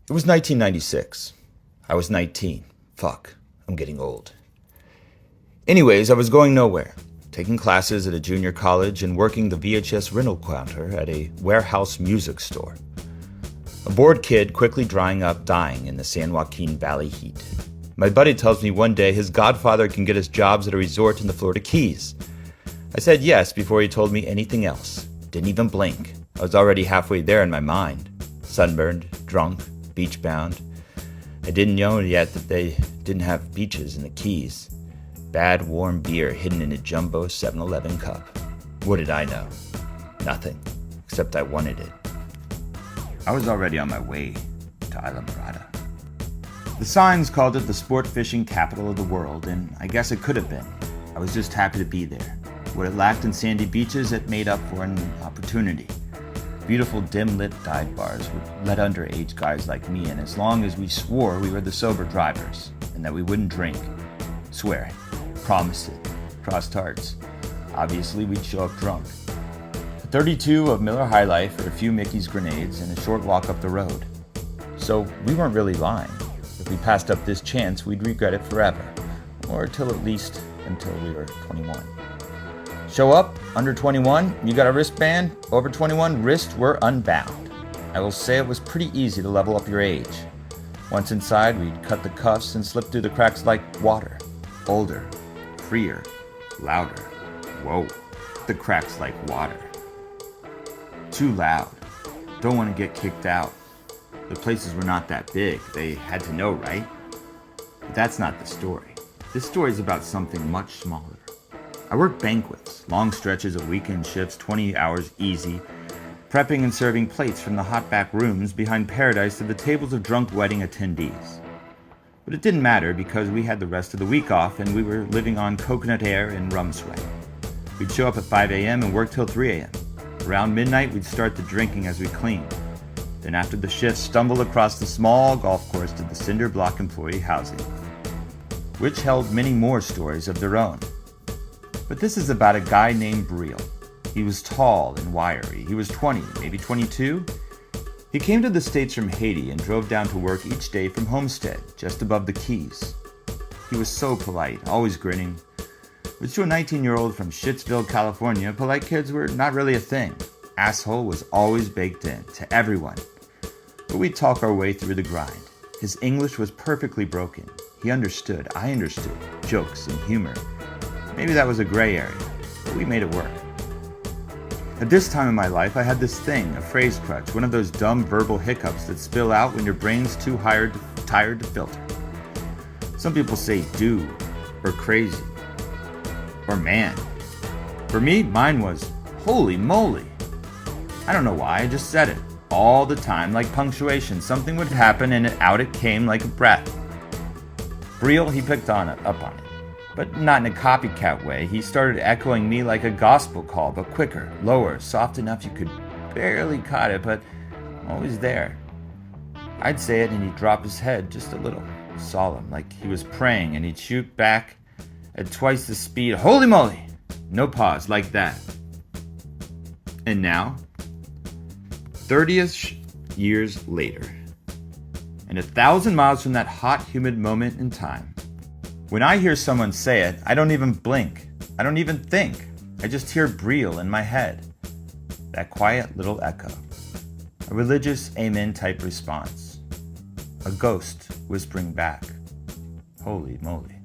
It was 1996. I was 19. Fuck, I'm getting old. Anyways, I was going nowhere, taking classes at a junior college and working the VHS rental counter at a warehouse music store. A bored kid quickly drying up, dying in the San Joaquin Valley heat. My buddy tells me one day his godfather can get us jobs at a resort in the Florida Keys. I said yes before he told me anything else. Didn't even blink. I was already halfway there in my mind. Sunburned, drunk, beach-bound. I didn't know yet that they didn't have beaches in the Keys. Bad, warm beer hidden in a jumbo 7-Eleven cup. What did I know? Nothing, except I wanted it. I was already on my way to Isla Morada. The signs called it the sport fishing capital of the world, and I guess it could have been. I was just happy to be there. What it lacked in sandy beaches, it made up for in opportunity. Beautiful dim-lit dive bars would let underage guys like me in as long as we swore we were the sober drivers and that we wouldn't drink. Swear it. Promised it. Crossed hearts. Obviously, we'd show up drunk. A 32 of Miller High Life for a few Mickey's grenades and a short walk up the road. So we weren't really lying. If we passed up this chance, we'd regret it forever. Or until we were 21. Show up, under 21, you got a wristband, over 21, wrists were unbound. I will say it was pretty easy to level up your age. Once inside, we'd cut the cuffs and slip through the cracks like water. Older, freer, louder. Whoa, the cracks like water. Too loud. Don't want to get kicked out. The places were not that big. They had to know, right? But that's not the story. This story is about something much smaller. I worked banquets, long stretches of weekend shifts, 20 hours easy, prepping and serving plates from the hot back rooms behind Paradise to the tables of drunk wedding attendees. But it didn't matter because we had the rest of the week off and we were living on coconut air and rum sweat. We'd show up at 5 a.m. and work till 3 a.m. Around midnight, we'd start the drinking as we cleaned. Then after the shift, stumble across the small golf course to the cinder block employee housing, which held many more stories of their own. But this is about a guy named Briel. He was tall and wiry. He was 20, maybe 22. He came to the States from Haiti and drove down to work each day from Homestead, just above the Keys. He was so polite, always grinning. Which to a 19-year-old from Shittsville, California, polite kids were not really a thing. Asshole was always baked in, to everyone. But we'd talk our way through the grind. His English was perfectly broken. He understood, I understood, jokes and humor. Maybe that was a gray area, but we made it work. At this time in my life, I had this thing, a phrase crutch, one of those dumb verbal hiccups that spill out when your brain's too tired to filter. Some people say dude, or crazy, or man. For me, mine was holy moly. I don't know why, I just said it. All the time, like punctuation. Something would happen and out it came like a breath. Briel, he picked up on it. But not in a copycat way. He started echoing me like a gospel call, but quicker, lower, soft enough you could barely cut it, but always there. I'd say it and he'd drop his head just a little, solemn, like he was praying, and he'd shoot back at twice the speed. Holy moly! No pause, like that. And now, 30-ish years later, and 1,000 miles from that hot, humid moment in time, when I hear someone say it, I don't even blink. I don't even think. I just hear Briel in my head. That quiet little echo. A religious amen type response. A ghost whispering back. Holy moly.